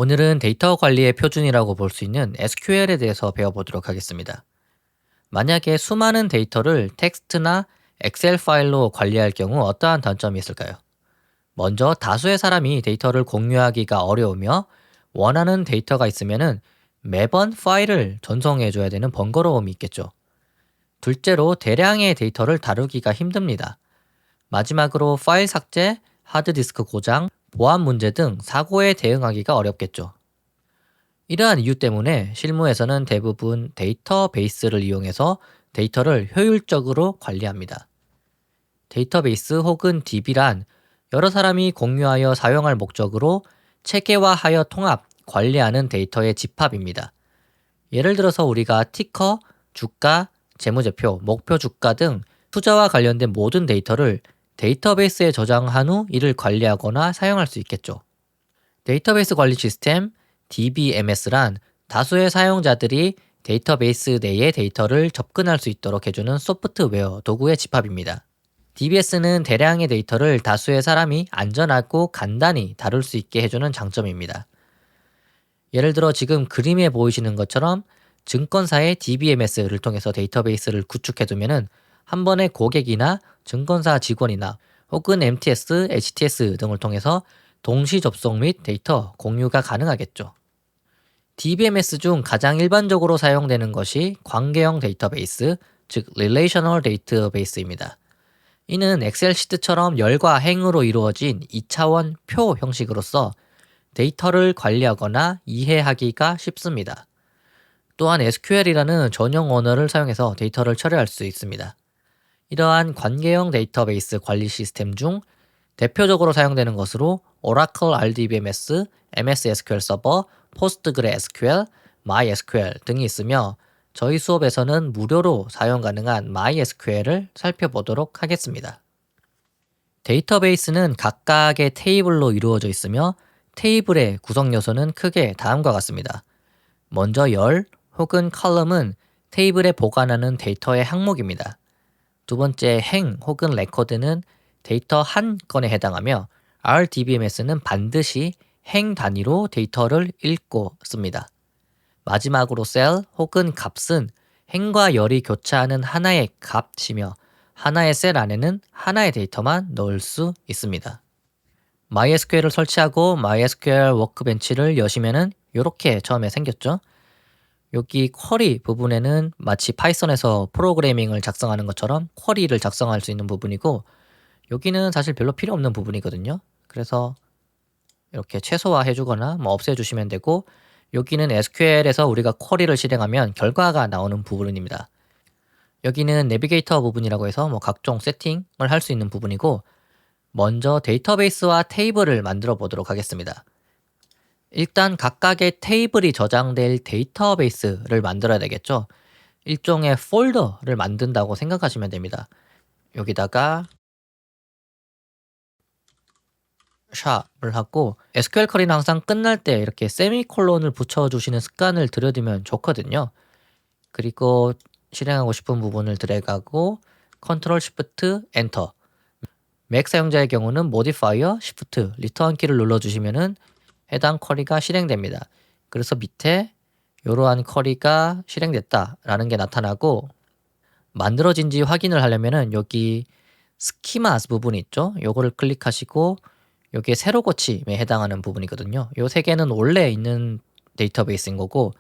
오늘은 데이터 관리의 표준이라고 볼 수 있는 SQL에 대해서 배워보도록 하겠습니다. 만약에 수많은 데이터를 텍스트나 엑셀 파일로 관리할 경우 어떠한 단점이 있을까요? 먼저 다수의 사람이 데이터를 공유하기가 어려우며 원하는 데이터가 있으면 매번 파일을 전송해줘야 되는 번거로움이 있겠죠. 둘째로 대량의 데이터를 다루기가 힘듭니다. 마지막으로 파일 삭제, 하드디스크 고장, 보안 문제 등 사고에 대응하기가 어렵겠죠. 이러한 이유 때문에 실무에서는 대부분 데이터베이스를 이용해서 데이터를 효율적으로 관리합니다. 데이터베이스 혹은 DB란 여러 사람이 공유하여 사용할 목적으로 체계화하여 통합, 관리하는 데이터의 집합입니다. 예를 들어서 우리가 티커, 주가, 재무제표, 목표 주가 등 투자와 관련된 모든 데이터를 데이터베이스에 저장한 후 이를 관리하거나 사용할 수 있겠죠. 데이터베이스 관리 시스템 DBMS란 다수의 사용자들이 데이터베이스 내의 데이터를 접근할 수 있도록 해주는 소프트웨어 도구의 집합입니다. DBS는 대량의 데이터를 다수의 사람이 안전하고 간단히 다룰 수 있게 해주는 장점입니다. 예를 들어 지금 그림에 보이시는 것처럼 증권사의 DBMS를 통해서 데이터베이스를 구축해두면 한 번에 고객이나 증권사 직원이나 혹은 MTS, HTS 등을 통해서 동시 접속 및 데이터 공유가 가능하겠죠. DBMS 중 가장 일반적으로 사용되는 것이 관계형 데이터베이스, 즉 Relational Database입니다. 이는 엑셀 시트처럼 열과 행으로 이루어진 2차원 표 형식으로서 데이터를 관리하거나 이해하기가 쉽습니다. 또한 SQL이라는 전용 언어를 사용해서 데이터를 처리할 수 있습니다. 이러한 관계형 데이터베이스 관리 시스템 중 대표적으로 사용되는 것으로 Oracle RDBMS, MS SQL 서버, PostgreSQL, MySQL 등이 있으며 저희 수업에서는 무료로 사용 가능한 MySQL을 살펴보도록 하겠습니다. 데이터베이스는 각각의 테이블로 이루어져 있으며 테이블의 구성 요소는 크게 다음과 같습니다. 먼저 열 혹은 컬럼은 테이블에 보관하는 데이터의 항목입니다. 두 번째 행 혹은 레코드는 데이터 한 건에 해당하며 RDBMS는 반드시 행 단위로 데이터를 읽고 씁니다. 마지막으로 셀 혹은 값은 행과 열이 교차하는 하나의 값이며 하나의 셀 안에는 하나의 데이터만 넣을 수 있습니다. MySQL을 설치하고 MySQL 워크벤치를 여시면은 이렇게 처음에 생겼죠. 여기 쿼리 부분에는 마치 파이썬에서 프로그래밍을 작성하는 것처럼 쿼리를 작성할 수 있는 부분이고 여기는 사실 별로 필요 없는 부분이거든요. 그래서 이렇게 최소화해 주거나 없애 주시면 되고 여기는 SQL에서 우리가 쿼리를 실행하면 결과가 나오는 부분입니다. 여기는 내비게이터 부분이라고 해서 각종 세팅을 할 수 있는 부분이고 먼저 데이터베이스와 테이블을 만들어 보도록 하겠습니다. 일단 각각의 테이블이 저장될 데이터베이스를 만들어야 되겠죠. 일종의 폴더를 만든다고 생각하시면 됩니다. 여기다가 샵을 하고 SQL 쿼리는 항상 끝날 때 이렇게 세미콜론을 붙여주시는 습관을 들여두면 좋거든요. 그리고 실행하고 싶은 부분을 드래그하고 컨트롤 쉬프트 엔터. 맥 사용자의 경우는 모디파이어 쉬프트 리턴 키를 눌러주시면은 해당 쿼리가 실행됩니다. 그래서 밑에 이러한 쿼리가 실행됐다라는 게 나타나고 만들어진지 확인을 하려면은 여기 스키마스 부분이 있죠. 요거를 클릭하시고 여기에 새로 고침에 해당하는 부분이거든요. 요 세 개는 원래 있는 데이터베이스인 거고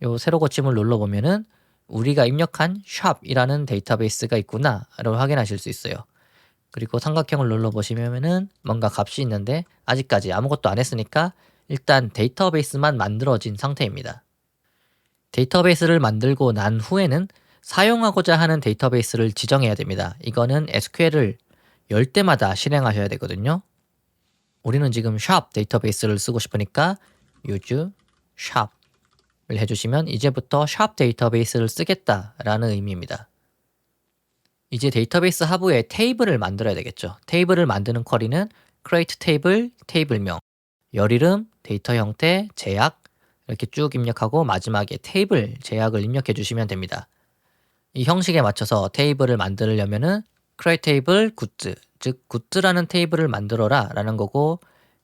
요 새로 고침을 눌러보면은 우리가 입력한 샵이라는 데이터베이스가 있구나를 확인하실 수 있어요. 그리고 삼각형을 눌러보시면은 뭔가 값이 있는데 아직까지 아무것도 안 했으니까 일단 데이터베이스만 만들어진 상태입니다. 데이터베이스를 만들고 난 후에는 사용하고자 하는 데이터베이스를 지정해야 됩니다. 이거는 SQL을 열 때마다 실행하셔야 되거든요. 우리는 지금 shop 데이터베이스를 쓰고 싶으니까 use shop을 해주시면 이제부터 shop 데이터베이스를 쓰겠다라는 의미입니다. 이제 데이터베이스 하부에 테이블을 만들어야 되겠죠. 테이블을 만드는 쿼리는 create table, 테이블명, 열 이름, 데이터 형태, 제약 이렇게 쭉 입력하고 마지막에 테이블 제약을 입력해 주시면 됩니다. 이 형식에 맞춰서 테이블을 만들려면은 create table goods, 즉 goods라는 테이블을 만들어라 라는 거고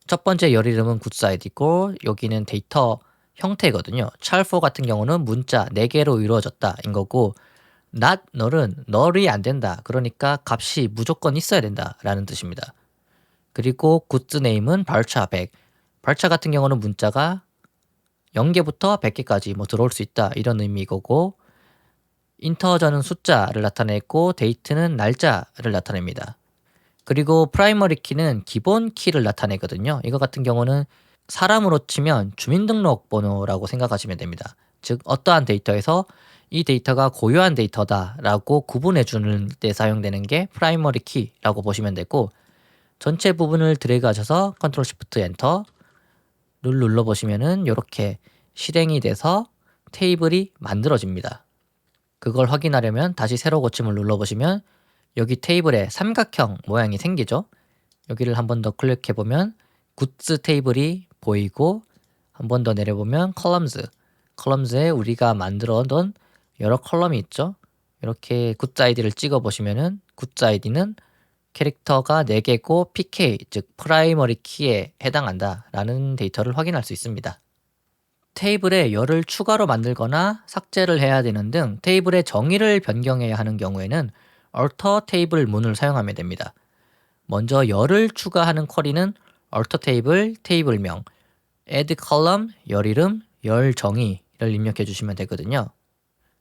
첫 번째 열 이름은 goods id고 여기는 데이터 형태거든요. char4 같은 경우는 문자 4개로 이루어졌다인 거고 not null은 null이 안 된다. 그러니까 값이 무조건 있어야 된다라는 뜻입니다. 그리고 goods name은 varchar 100. varchar 같은 경우는 문자가 0개부터 100개까지 뭐 들어올 수 있다 이런 의미이고 인터저는 숫자를 나타내고 date는 날짜를 나타냅니다. 그리고 프라이머리 키는 기본 키를 나타내거든요. 이거 같은 경우는 사람으로 치면 주민등록번호라고 생각하시면 됩니다. 즉 어떠한 데이터에서 이 데이터가 고유한 데이터다라고 구분해 주는 때 사용되는 게 프라이머리 키라고 보시면 되고 전체 부분을 드래그 하셔서 컨트롤 시프트 엔터를 눌러 보시면은 이렇게 실행이 돼서 테이블이 만들어집니다. 그걸 확인하려면 다시 세로 고침을 눌러 보시면 여기 테이블에 삼각형 모양이 생기죠. 여기를 한 번 더 클릭해 보면 goods 테이블이 보이고 한 번 더 내려보면 컬럼즈에 우리가 만들어 둔 여러 컬럼이 있죠. 이렇게 goods id를 찍어 보시면은 goods id는 캐릭터가 4개고 pk 즉 프라이머리 키에 해당한다라는 데이터를 확인할 수 있습니다. 테이블에 열을 추가로 만들거나 삭제를 해야 되는 등 테이블의 정의를 변경해야 하는 경우에는 alter 테이블 문을 사용하면 됩니다. 먼저 열을 추가하는 쿼리는 alter 테이블 테이블명, add column 열 이름, 열 정의를 입력해 주시면 되거든요.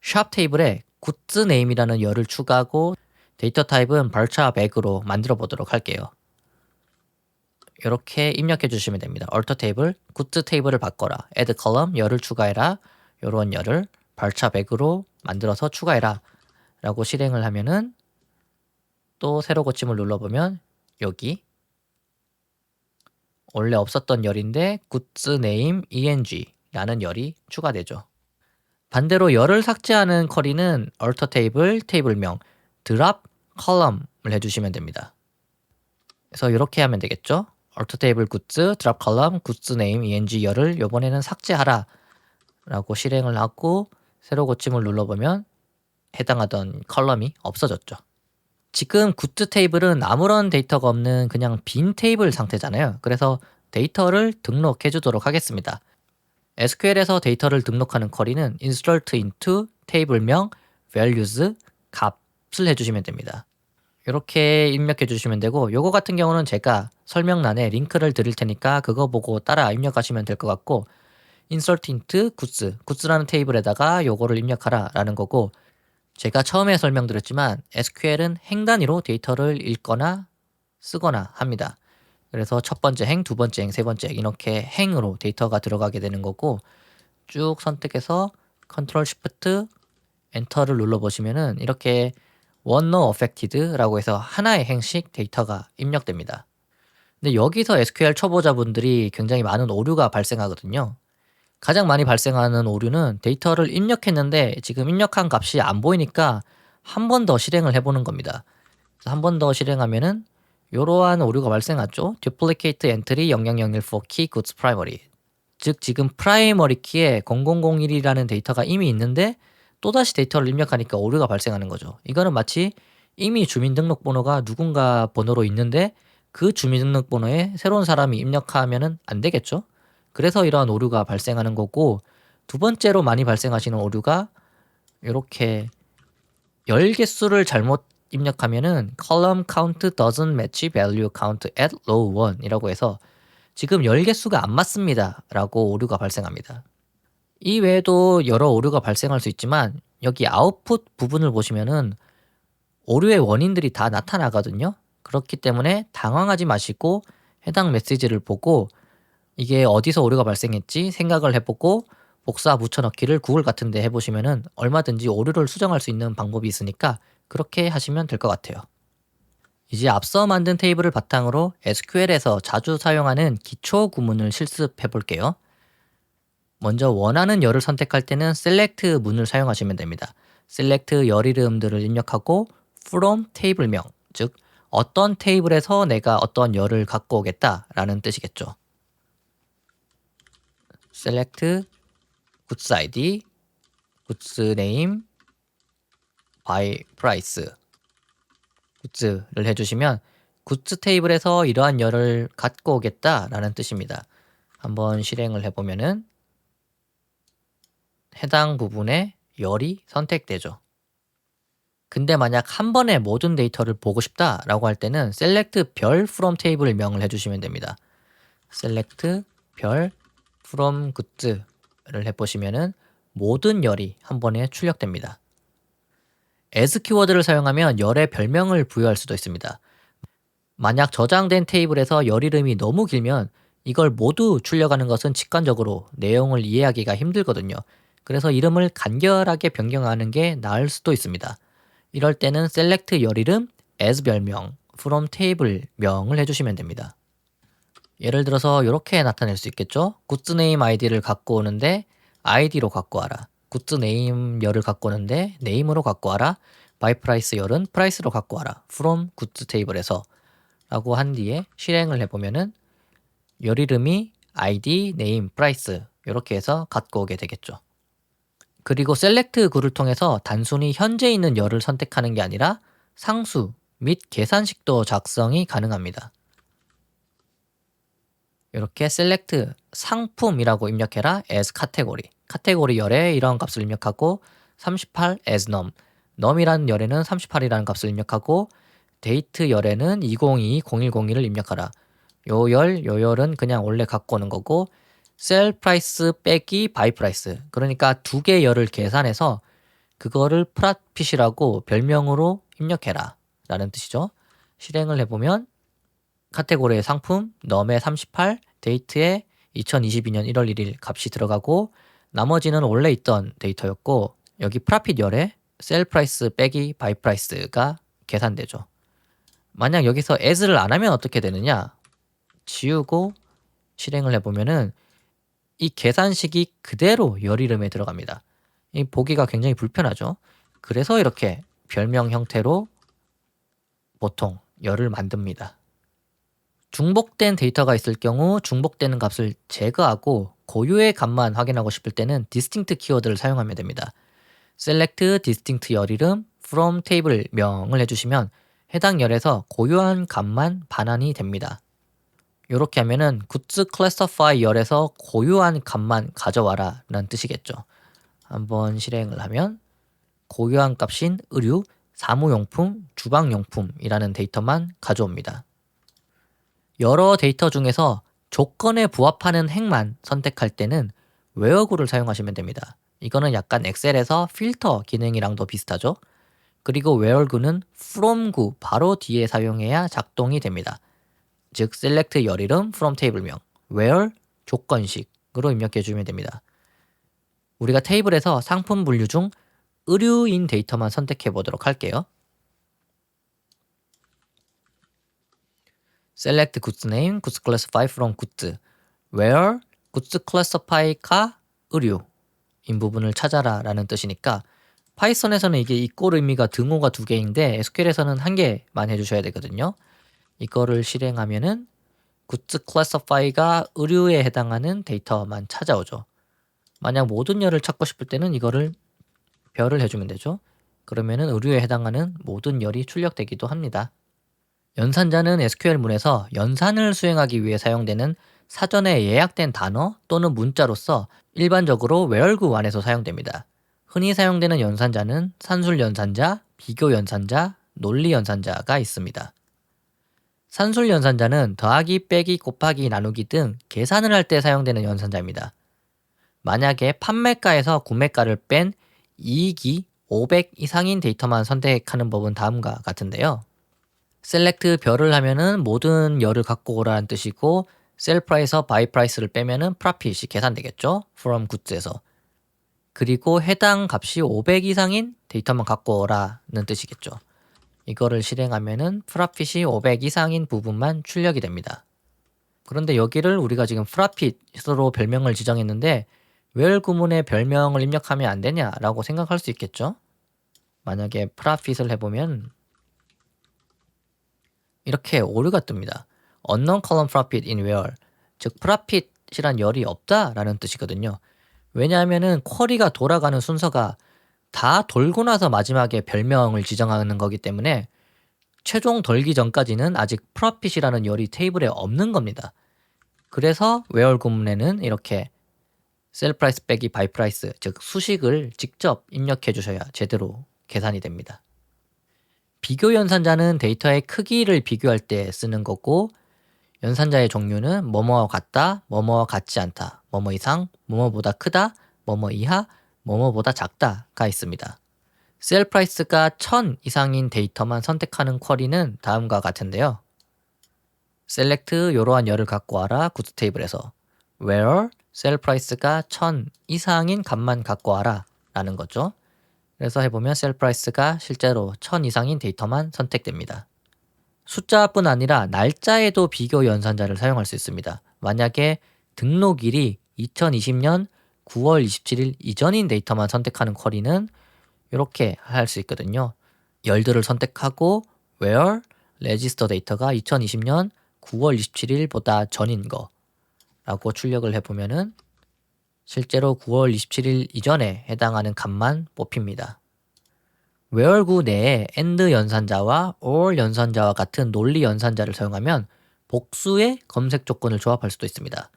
샵 테이블에 goods name이라는 열을 추가하고 데이터 타입은 varchar 100으로 만들어 보도록 할게요. 이렇게 입력해 주시면 됩니다. alter 테이블, goods 테이블을 바꿔라. add column, 열을 추가해라. 요런 열을 varchar 100으로 만들어서 추가해라. 라고 실행을 하면은 또 세로 고침을 눌러보면 여기 원래 없었던 열인데 goods name eng 라는 열이 추가되죠. 반대로 열을 삭제하는 쿼리는 alter 테이블, 테이블명, drop column을 해주시면 됩니다. 그래서 이렇게 하면 되겠죠. alter 테이블 goods, drop column, goods name eng 열을 이번에는 삭제하라 라고 실행을 하고 세로 고침을 눌러보면 해당하던 컬럼이 없어졌죠. 지금 goods 테이블은 아무런 데이터가 없는 그냥 빈 테이블 상태잖아요. 그래서 데이터를 등록해 주도록 하겠습니다. SQL에서 데이터를 등록하는 쿼리는 insert into 테이블명 values 값을 해주시면 됩니다. 이렇게 입력해 주시면 되고 요거 같은 경우는 제가 설명란에 링크를 드릴 테니까 그거 보고 따라 입력하시면 될 것 같고 insert into goods라는 테이블에다가 요거를 입력하라 라는 거고 제가 처음에 설명드렸지만 SQL은 행 단위로 데이터를 읽거나 쓰거나 합니다. 그래서 첫 번째 행, 두 번째 행, 세 번째 행 이렇게 행으로 데이터가 들어가게 되는 거고 쭉 선택해서 컨트롤 시프트 엔터를 눌러 보시면은 이렇게 one no affected라고 해서 하나의 행씩 데이터가 입력됩니다. 근데 여기서 SQL 초보자분들이 굉장히 많은 오류가 발생하거든요. 가장 많이 발생하는 오류는 데이터를 입력했는데 지금 입력한 값이 안 보이니까 한 번 더 실행을 해보는 겁니다. 한 번 더 실행하면은 이러한 오류가 발생하죠. Duplicate entry 0001 for key goods primary. 즉 지금 프라이머리 키에 0001이라는 데이터가 이미 있는데 또다시 데이터를 입력하니까 오류가 발생하는 거죠. 이거는 마치 이미 주민등록번호가 누군가 번호로 있는데 그 주민등록번호에 새로운 사람이 입력하면은 안 되겠죠. 그래서 이러한 오류가 발생하는 거고 두 번째로 많이 발생하시는 오류가 이렇게 열 개수를 잘못 입력하면은 column count doesn't match value count at row 1 이라고 해서 지금 열 개수가 안 맞습니다 라고 오류가 발생합니다. 이 외에도 여러 오류가 발생할 수 있지만 여기 아웃풋 부분을 보시면은 오류의 원인들이 다 나타나거든요. 그렇기 때문에 당황하지 마시고 해당 메시지를 보고 이게 어디서 오류가 발생했지 생각을 해보고 복사 붙여넣기를 구글 같은 데 해보시면은 얼마든지 오류를 수정할 수 있는 방법이 있으니까 그렇게 하시면 될 것 같아요. 이제 앞서 만든 테이블을 바탕으로 SQL에서 자주 사용하는 기초 구문을 실습해 볼게요. 먼저 원하는 열을 선택할 때는 select 문을 사용하시면 됩니다. select 열 이름들을 입력하고 from 테이블명, 즉 어떤 테이블에서 내가 어떤 열을 갖고 오겠다라는 뜻이겠죠. select goods id, goods name, by price, goods를 해주시면 굿즈 테이블에서 이러한 열을 갖고 오겠다라는 뜻입니다. 한번 실행을 해보면은 해당 부분에 열이 선택되죠. 근데 만약 한 번에 모든 데이터를 보고 싶다라고 할 때는 select 별 from table 명을 해주시면 됩니다. select 별 from goods를 해보시면은 모든 열이 한 번에 출력됩니다. as 키워드를 사용하면 열의 별명을 부여할 수도 있습니다. 만약 저장된 테이블에서 열 이름이 너무 길면 이걸 모두 출력하는 것은 직관적으로 내용을 이해하기가 힘들거든요. 그래서 이름을 간결하게 변경하는 게 나을 수도 있습니다. 이럴 때는 select 열 이름 as 별명 from table 명을 해주시면 됩니다. 예를 들어서 이렇게 나타낼 수 있겠죠. goods name id를 갖고 오는데 id로 갖고 와라. goods name 열을 갖고 오는데 name으로 갖고 와라. by price 열은 price로 갖고 와라. from goods table에서 라고 한 뒤에 실행을 해보면은 열 이름이 id, name, price 이렇게 해서 갖고 오게 되겠죠. 그리고 select 구를 통해서 단순히 현재 있는 열을 선택하는 게 아니라 상수 및 계산식도 작성이 가능합니다. 이렇게 select 상품이라고 입력해라 as 카테고리. 카테고리 열에 이런 값을 입력하고 38 as num이라는 열에는 38이라는 값을 입력하고 데이트 열에는 2022-0101을 입력하라. 요 열은 그냥 원래 갖고 오는 거고 sell price 빼기 buy price. 그러니까 두 개 열을 계산해서 그거를 profit이라고 별명으로 입력해라 라는 뜻이죠. 실행을 해보면 카테고리의 상품, num의 38, 데이트에 2022년 1월 1일 값이 들어가고 나머지는 원래 있던 데이터였고 여기 profit 열에 sell price 빼기 buy price가 계산되죠. 만약 여기서 as를 안 하면 어떻게 되느냐? 지우고 실행을 해보면은 이 계산식이 그대로 열 이름에 들어갑니다. 이 보기가 굉장히 불편하죠. 그래서 이렇게 별명 형태로 보통 열을 만듭니다. 중복된 데이터가 있을 경우 중복되는 값을 제거하고 고유의 값만 확인하고 싶을 때는 distinct 키워드를 사용하면 됩니다. select distinct 열 이름 from table 명을 해주시면 해당 열에서 고유한 값만 반환이 됩니다. 이렇게 하면은 goods classify 열에서 고유한 값만 가져와라 라는 뜻이겠죠. 한번 실행을 하면 고유한 값인 의류, 사무용품, 주방용품이라는 데이터만 가져옵니다. 여러 데이터 중에서 조건에 부합하는 행만 선택할 때는 where구를 사용하시면 됩니다. 이거는 약간 엑셀에서 필터 기능이랑도 비슷하죠. 그리고 where구는 from구 바로 뒤에 사용해야 작동이 됩니다. 즉 select 열 이름 from table명 where 조건식으로 입력해 주면 됩니다. 우리가 테이블에서 상품 분류 중 의류인 데이터만 선택해 보도록 할게요. select goods name, goods classify from goods where goods classify가 의류인 부분을 찾아라 라는 뜻이니까 파이썬에서는 이게 이꼴 의미가 등호가 2개인데 SQL에서는 1개만 해주셔야 되거든요. 이거를 실행하면은 goods classify가 의류에 해당하는 데이터만 찾아오죠. 만약 모든 열을 찾고 싶을 때는 이거를 별을 해주면 되죠. 그러면은 의류에 해당하는 모든 열이 출력되기도 합니다. 연산자는 SQL문에서 연산을 수행하기 위해 사용되는 사전에 예약된 단어 또는 문자로서 일반적으로 where구 안에서 사용됩니다. 흔히 사용되는 연산자는 산술 연산자, 비교 연산자, 논리 연산자가 있습니다. 산술 연산자는 더하기, 빼기, 곱하기, 나누기 등 계산을 할 때 사용되는 연산자입니다. 만약에 판매가에서 구매가를 뺀 이익이 500 이상인 데이터만 선택하는 법은 다음과 같은데요. select 별을 하면은 모든 열을 갖고 오라는 뜻이고 sell price에서 buy price를 빼면은 profit이 계산되겠죠. from goods에서. 그리고 해당 값이 500 이상인 데이터만 갖고 오라는 뜻이겠죠. 이거를 실행하면은 profit이 500 이상인 부분만 출력이 됩니다. 그런데 여기를 우리가 지금 profit으로 별명을 지정했는데 where 구문에 별명을 입력하면 안 되냐라고 생각할 수 있겠죠. 만약에 profit을 해보면 이렇게 오류가 뜹니다. unknown column profit in where, 즉 profit이란 열이 없다라는 뜻이거든요. 왜냐하면은 쿼리가 돌아가는 순서가 다 돌고 나서 마지막에 별명을 지정하는 거기 때문에 최종 덜기 전까지는 아직 프로핏이라는 열이 테이블에 없는 겁니다. 그래서 웨어 구문에는 이렇게 셀 프라이스 빼기 바이 프라이스, 즉 수식을 직접 입력해 주셔야 제대로 계산이 됩니다. 비교 연산자는 데이터의 크기를 비교할 때 쓰는 거고, 연산자의 종류는 뭐뭐와 같다, 뭐뭐와 같지 않다, 뭐뭐 이상, 뭐뭐보다 크다, 뭐뭐 이하, 뭐뭐보다 작다가 있습니다. 셀 프라이스가 1000 이상인 데이터만 선택하는 쿼리는 다음과 같은데요. select 이러한 열을 갖고 와라 구스 테이블에서 where 셀 프라이스가 1000 이상인 값만 갖고 와라 라는 거죠. 그래서 해보면 셀 프라이스가 실제로 1000 이상인 데이터만 선택됩니다. 숫자뿐 아니라 날짜에도 비교 연산자를 사용할 수 있습니다. 만약에 등록일이 2020년 9월 27일 이전인 데이터만 선택하는 쿼리는 이렇게 할 수 있거든요. 열들을 선택하고 where register 데이터가 2020년 9월 27일보다 전인 거 라고 출력을 해보면은 실제로 9월 27일 이전에 해당하는 값만 뽑힙니다. where 구 내에 and 연산자와 or 연산자와 같은 논리 연산자를 사용하면 복수의 검색 조건을 조합할 수도 있습니다.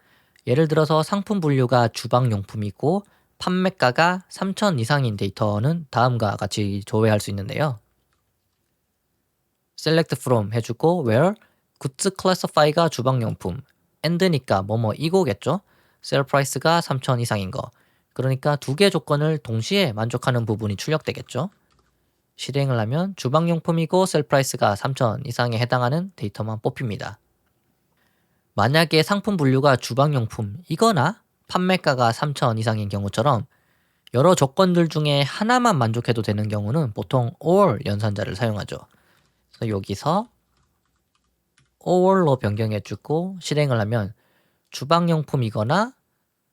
예를 들어서 상품 분류가 주방용품이고 판매가가 3,000 이상인 데이터는 다음과 같이 조회할 수 있는데요. select from 해주고 where goods classify가 주방용품, and니까 뭐뭐 이고겠죠. sell price가 3,000 이상인 거. 그러니까 두 개 조건을 동시에 만족하는 부분이 출력되겠죠. 실행을 하면 주방용품이고 sell price가 3,000 이상에 해당하는 데이터만 뽑힙니다. 만약에 상품 분류가 주방용품이거나 판매가가 3,000 이상인 경우처럼 여러 조건들 중에 하나만 만족해도 되는 경우는 보통 or 연산자를 사용하죠. 그래서 여기서 or로 변경해주고 실행을 하면 주방용품이거나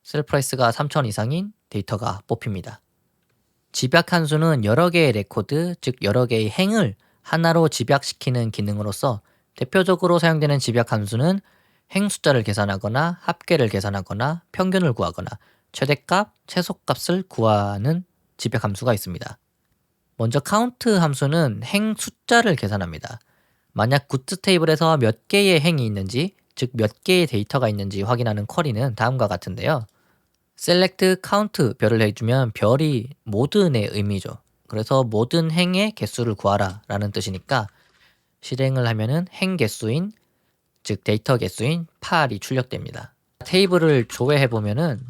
셀 프라이스가 3,000 이상인 데이터가 뽑힙니다. 집약 함수는 여러 개의 레코드, 즉 여러 개의 행을 하나로 집약시키는 기능으로서 대표적으로 사용되는 집약 함수는 행 숫자를 계산하거나 합계를 계산하거나 평균을 구하거나 최대값, 최소값을 구하는 집약 함수가 있습니다. 먼저 count 함수는 행 숫자를 계산합니다. 만약 goods 테이블에서 몇 개의 행이 있는지, 즉 몇 개의 데이터가 있는지 확인하는 쿼리는 다음과 같은데요. select count 별을 해주면 별이 모든의 의미죠. 그래서 모든 행의 개수를 구하라 라는 뜻이니까 실행을 하면은 행 개수인, 즉 데이터 개수인 8이 출력됩니다. 테이블을 조회해보면은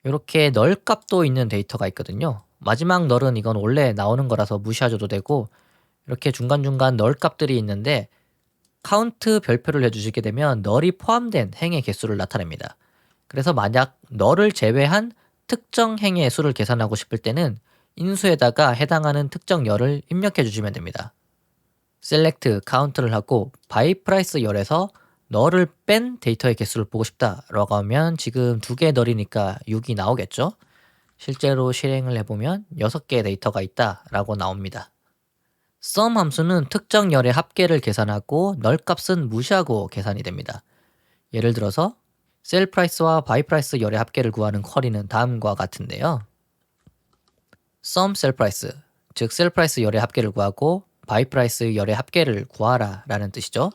이렇게 널 값도 있는 데이터가 있거든요. 마지막 널은 이건 원래 나오는 거라서 무시하셔도 되고 이렇게 중간중간 널 값들이 있는데 카운트 별표를 해주시게 되면 널이 포함된 행의 개수를 나타냅니다. 그래서 만약 널을 제외한 특정 행의 수를 계산하고 싶을 때는 인수에다가 해당하는 특정 열을 입력해 주시면 됩니다. select count를 하고 by price 열에서 널을 뺀 데이터의 개수를 보고 싶다라고 하면 지금 2개의 널이니까 6이 나오겠죠? 실제로 실행을 해보면 6개의 데이터가 있다라고 나옵니다. sum 함수는 특정 열의 합계를 계산하고 널 값은 무시하고 계산이 됩니다. 예를 들어서 sell price와 buy price 열의 합계를 구하는 쿼리는 다음과 같은데요. sum sell price, 즉 sell price 열의 합계를 구하고 buy price 열의 합계를 구하라 라는 뜻이죠.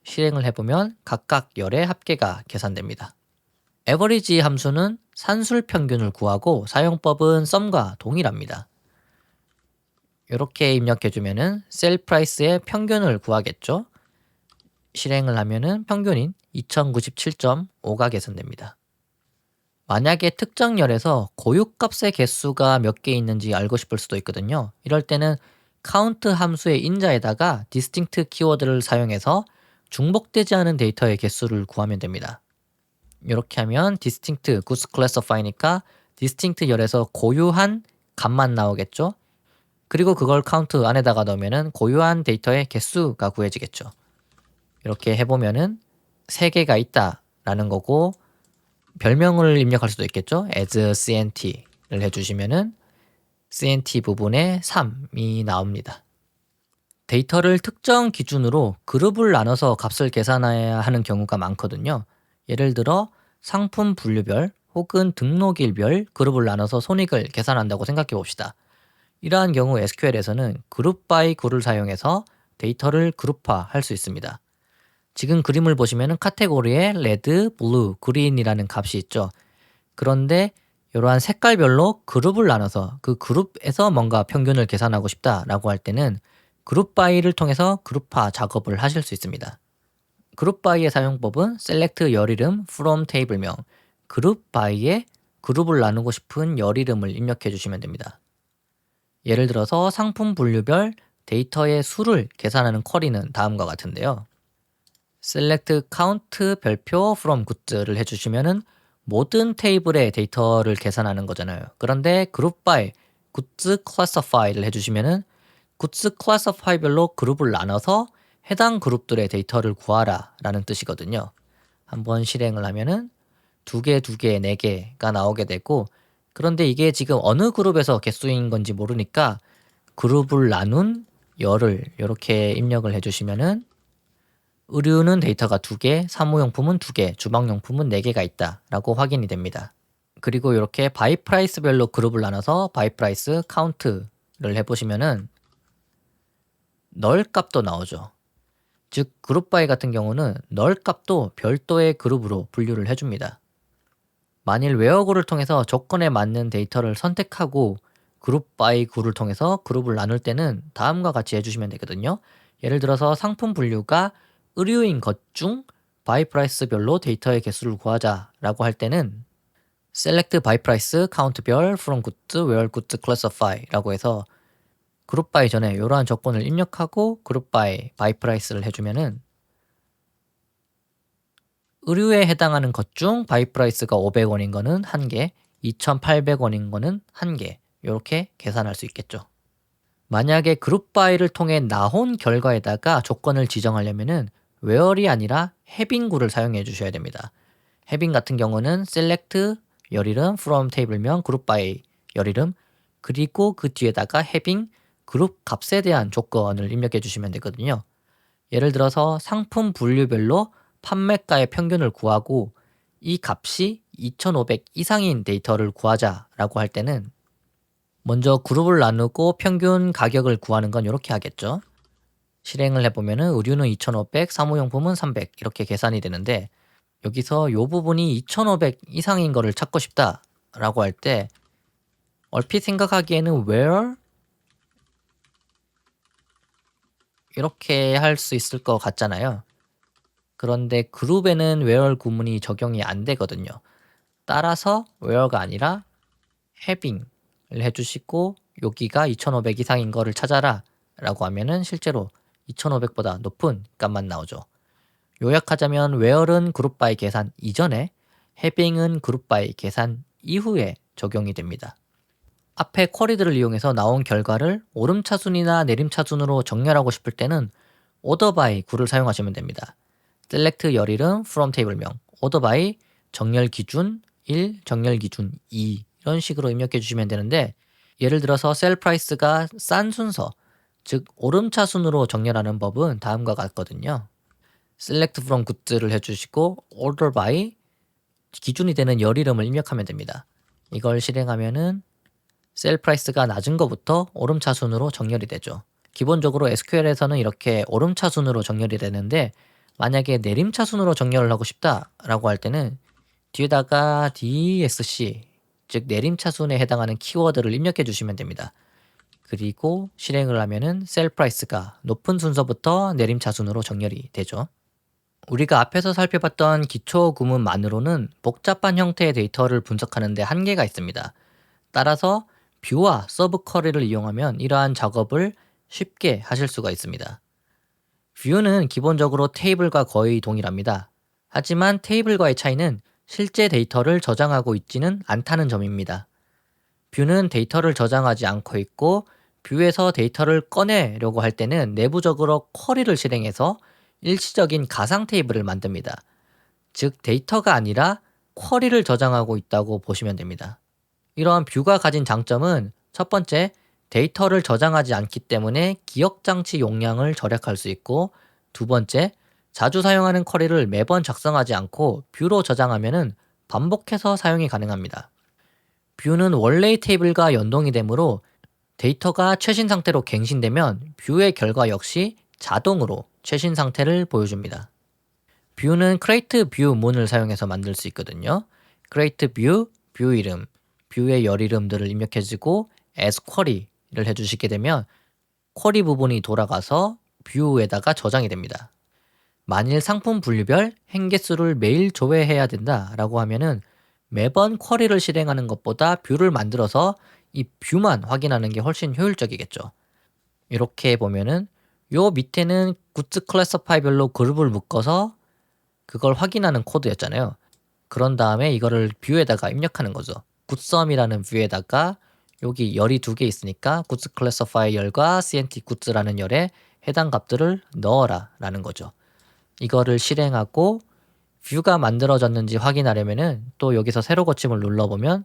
실행을 해보면 각각 열의 합계가 계산됩니다. average 함수는 산술 평균을 구하고 사용법은 sum과 동일합니다. 이렇게 입력해주면은 sell price의 평균을 구하겠죠. 실행을 하면은 평균인 2097.5가 계산됩니다. 만약에 특정 열에서 고유값의 개수가 몇 개 있는지 알고 싶을 수도 있거든요. 이럴 때는 count 함수의 인자에다가 distinct 키워드를 사용해서 중복되지 않은 데이터의 개수를 구하면 됩니다. 이렇게 하면 distinct goods classify니까 distinct 열에서 고유한 값만 나오겠죠. 그리고 그걸 count 안에다가 넣으면은 고유한 데이터의 개수가 구해지겠죠. 이렇게 해보면은 3개가 있다라는 거고 별명을 입력할 수도 있겠죠. as cnt를 해주시면은 cnt 부분에 3이 나옵니다. 데이터를 특정 기준으로 그룹을 나눠서 값을 계산해야 하는 경우가 많거든요. 예를 들어 상품 분류별 혹은 등록일별 그룹을 나눠서 손익을 계산한다고 생각해 봅시다. 이러한 경우 SQL에서는 그룹 바이 굴을 사용해서 데이터를 그룹화할 수 있습니다. 지금 그림을 보시면 카테고리에 레드, 블루, 그린이라는 값이 있죠. 그런데 이러한 색깔별로 그룹을 나눠서 그 그룹에서 뭔가 평균을 계산하고 싶다라고 할 때는 그룹 바이를 통해서 그룹화 작업을 하실 수 있습니다. 그룹 바이의 사용법은 select 열 이름 from table명, 그룹 바이에 그룹을 나누고 싶은 열 이름을 입력해 주시면 됩니다. 예를 들어서 상품 분류별 데이터의 수를 계산하는 쿼리는 다음과 같은데요. select count 별표 from goods를 해주시면은 모든 테이블의 데이터를 계산하는 거잖아요. 그런데 group by goods classify를 해주시면은 goods classify별로 그룹을 나눠서 해당 그룹들의 데이터를 구하라 라는 뜻이거든요. 한번 실행을 하면은 2개, 2개, 4개가 나오게 되고, 그런데 이게 지금 어느 그룹에서 개수인 건지 모르니까 그룹을 나눈 열을 이렇게 입력을 해주시면은 의류는 데이터가 2개, 사무용품은 2개, 주방용품은 4개가 있다라고 확인이 됩니다. 그리고 이렇게 바이 프라이스별로 그룹을 나눠서 바이 프라이스 카운트를 해보시면은 널 값도 나오죠. 즉 그룹 바이 같은 경우는 널 값도 별도의 그룹으로 분류를 해줍니다. 만일 웨어고를 통해서 조건에 맞는 데이터를 선택하고 그룹 바이 굴을 통해서 그룹을 나눌 때는 다음과 같이 해주시면 되거든요. 예를 들어서 상품 분류가 의류인 것 중 바이 프라이스별로 데이터의 개수를 구하자라고 할 때는 select by price count별 from goods where goods classify라고 해서 그룹 바이 전에 이러한 조건을 입력하고 그룹 바이 price를 해주면은 의류에 해당하는 것 중 바이 프라이스가 500원인 거는 1개, 2,800원인 거는 1개 이렇게 계산할 수 있겠죠. 만약에 그룹 바이를 통해 나온 결과에다가 조건을 지정하려면은 where이 아니라 having 굴을 사용해 주셔야 됩니다. having 같은 경우는 select 열 이름 from table명 group by 열 이름 그리고 그 뒤에다가 having 그룹 값에 대한 조건을 입력해 주시면 되거든요. 예를 들어서 상품 분류별로 판매가의 평균을 구하고 이 값이 2,500 이상인 데이터를 구하자라고 할 때는 먼저 그룹을 나누고 평균 가격을 구하는 건 이렇게 하겠죠. 실행을 해보면은 의류는 2,500, 사무용품은 300 이렇게 계산이 되는데 여기서 이 부분이 2,500 이상인 거를 찾고 싶다라고 할 때 얼핏 생각하기에는 where 이렇게 할 수 있을 것 같잖아요. 그런데 그룹에는 where 구문이 적용이 안 되거든요. 따라서 where가 아니라 having을 해주시고 여기가 2,500 이상인 거를 찾아라 라고 하면은 실제로 2,500보다 높은 값만 나오죠. 요약하자면 where은 그룹 바이 계산 이전에 having은 그룹 바이 계산 이후에 적용이 됩니다. 앞에 쿼리들을 이용해서 나온 결과를 오름차순이나 내림차순으로 정렬하고 싶을 때는 order by 굴을 사용하시면 됩니다. select 열 이름 from table명 order by 정렬 기준 1, 정렬 기준 2 이런 식으로 입력해 주시면 되는데 예를 들어서 셀 프라이스가 싼 순서 즉 오름차순으로 정렬하는 법은 다음과 같거든요. select from goods를 해주시고 order by 기준이 되는 열 이름을 입력하면 됩니다. 이걸 실행하면은 셀 프라이스가 낮은 것부터 오름차순으로 정렬이 되죠. 기본적으로 SQL에서는 이렇게 오름차순으로 정렬이 되는데 만약에 내림차순으로 정렬을 하고 싶다라고 할 때는 뒤에다가 DSC 즉 내림차순에 해당하는 키워드를 입력해 주시면 됩니다. 그리고 실행을 하면은 셀 프라이스가 높은 순서부터 내림차순으로 정렬이 되죠. 우리가 앞에서 살펴봤던 기초 구문만으로는 복잡한 형태의 데이터를 분석하는 데 한계가 있습니다. 따라서 뷰와 서브 쿼리를 이용하면 이러한 작업을 쉽게 하실 수가 있습니다. 뷰는 기본적으로 테이블과 거의 동일합니다. 하지만 테이블과의 차이는 실제 데이터를 저장하고 있지는 않다는 점입니다. 뷰는 데이터를 저장하지 않고 있고 뷰에서 데이터를 꺼내려고 할 때는 내부적으로 쿼리를 실행해서 일시적인 가상 테이블을 만듭니다. 즉 데이터가 아니라 쿼리를 저장하고 있다고 보시면 됩니다. 이러한 뷰가 가진 장점은 첫 번째, 데이터를 저장하지 않기 때문에 기억장치 용량을 절약할 수 있고 두 번째, 자주 사용하는 쿼리를 매번 작성하지 않고 뷰로 저장하면 반복해서 사용이 가능합니다. 뷰는 원래의 테이블과 연동이 되므로 데이터가 최신 상태로 갱신되면 뷰의 결과 역시 자동으로 최신 상태를 보여줍니다. 뷰는 create view 문을 사용해서 만들 수 있거든요. create view, 뷰 이름, 뷰의 열 이름들을 입력해주고 as query를 해주시게 되면 쿼리 부분이 돌아가서 뷰에다가 저장이 됩니다. 만일 상품 분류별 행개수를 매일 조회해야 된다라고 하면은 매번 쿼리를 실행하는 것보다 뷰를 만들어서 이 뷰만 확인하는 게 훨씬 효율적이겠죠. 이렇게 보면은 요 밑에는 굿즈 클래시파이별로 그룹을 묶어서 그걸 확인하는 코드였잖아요. 그런 다음에 이거를 뷰에다가 입력하는 거죠. 굿썸이라는 뷰에다가 여기 열이 두 개 있으니까 굿즈 클래시파이 열과 CNT 굿즈라는 열에 해당 값들을 넣어라 라는 거죠. 이거를 실행하고 뷰가 만들어졌는지 확인하려면은 또 여기서 세로 거침을 눌러보면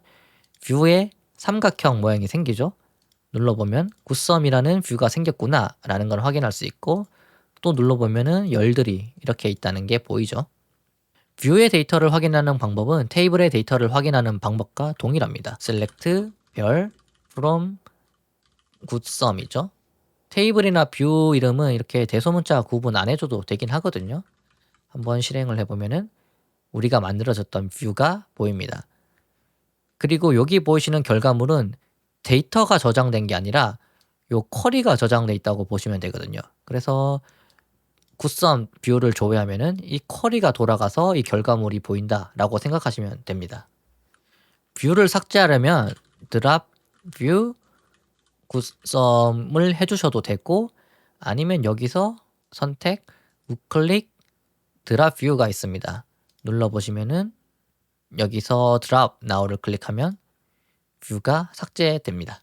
뷰에 삼각형 모양이 생기죠. 눌러보면 굿썸이라는 뷰가 생겼구나 라는 걸 확인할 수 있고 또 눌러보면은 열들이 이렇게 있다는 게 보이죠. 뷰의 데이터를 확인하는 방법은 테이블의 데이터를 확인하는 방법과 동일합니다. select 별 from 굿썸이죠. 테이블이나 뷰 이름은 이렇게 대소문자 구분 안 해줘도 되긴 하거든요. 한번 실행을 해보면은 우리가 만들어졌던 뷰가 보입니다. 그리고 여기 보이시는 결과물은 데이터가 저장된 게 아니라 요 쿼리가 저장돼 있다고 보시면 되거든요. 그래서 굿썸 뷰를 조회하면은 이 쿼리가 돌아가서 이 결과물이 보인다라고 생각하시면 됩니다. 뷰를 삭제하려면 drop view 굿썸을 해주셔도 되고 아니면 여기서 선택 우클릭 drop view가 있습니다. 눌러보시면은 여기서 drop now를 클릭하면 뷰가 삭제됩니다.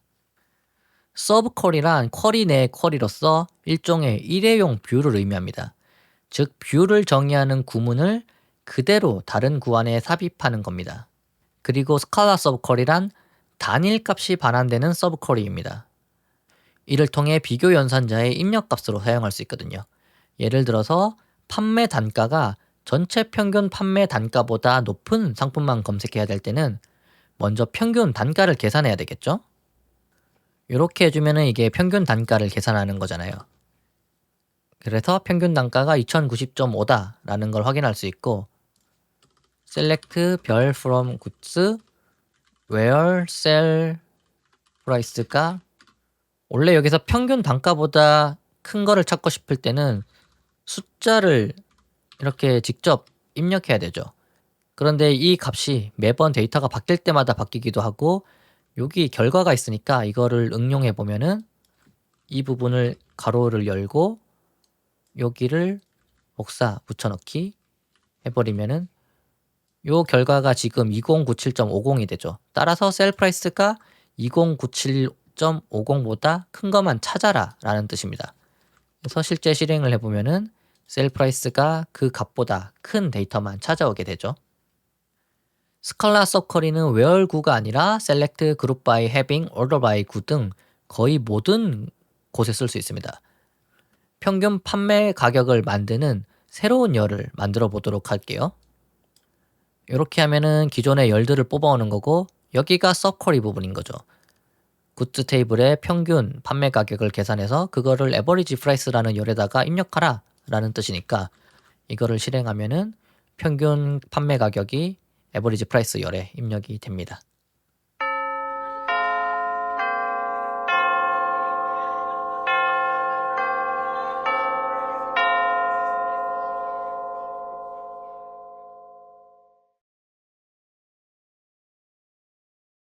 서브 쿼리란 쿼리 내 쿼리로서 일종의 일회용 뷰를 의미합니다. 즉 뷰를 정의하는 구문을 그대로 다른 구안에 삽입하는 겁니다. 그리고 스칼라 서브 쿼리란 단일 값이 반환되는 서브 쿼리입니다. 이를 통해 비교 연산자의 입력 값으로 사용할 수 있거든요. 예를 들어서 판매 단가가 전체 평균 판매 단가보다 높은 상품만 검색해야 될 때는 먼저 평균 단가를 계산해야 되겠죠? 이렇게 해주면은 이게 평균 단가를 계산하는 거잖아요. 그래서 평균 단가가 2090.5다 라는 걸 확인할 수 있고 select 별 from goods where sell price가 원래 여기서 평균 단가보다 큰 거를 찾고 싶을 때는 숫자를 이렇게 직접 입력해야 되죠. 그런데 이 값이 매번 데이터가 바뀔 때마다 바뀌기도 하고 여기 결과가 있으니까 이거를 응용해 보면은 이 부분을 가로를 열고 여기를 복사 붙여넣기 해버리면은 요 결과가 지금 2097.50이 되죠. 따라서 셀 프라이스가 2097.50보다 큰 것만 찾아라 라는 뜻입니다. 그래서 실제 실행을 해보면은 셀 프라이스가 그 값보다 큰 데이터만 찾아오게 되죠. 스칼라 서커리는 where 구가 아니라 select group by having order by 구 등 거의 모든 곳에 쓸 수 있습니다. 평균 판매 가격을 만드는 새로운 열을 만들어 보도록 할게요. 이렇게 하면은 기존의 열들을 뽑아오는 거고 여기가 서커리 부분인 거죠. 굿즈 테이블의 평균 판매 가격을 계산해서 그거를 에버리지 프라이스라는 열에다가 입력하라 라는 뜻이니까 이거를 실행하면은 평균 판매 가격이 에버리지 프라이스 열에 입력이 됩니다.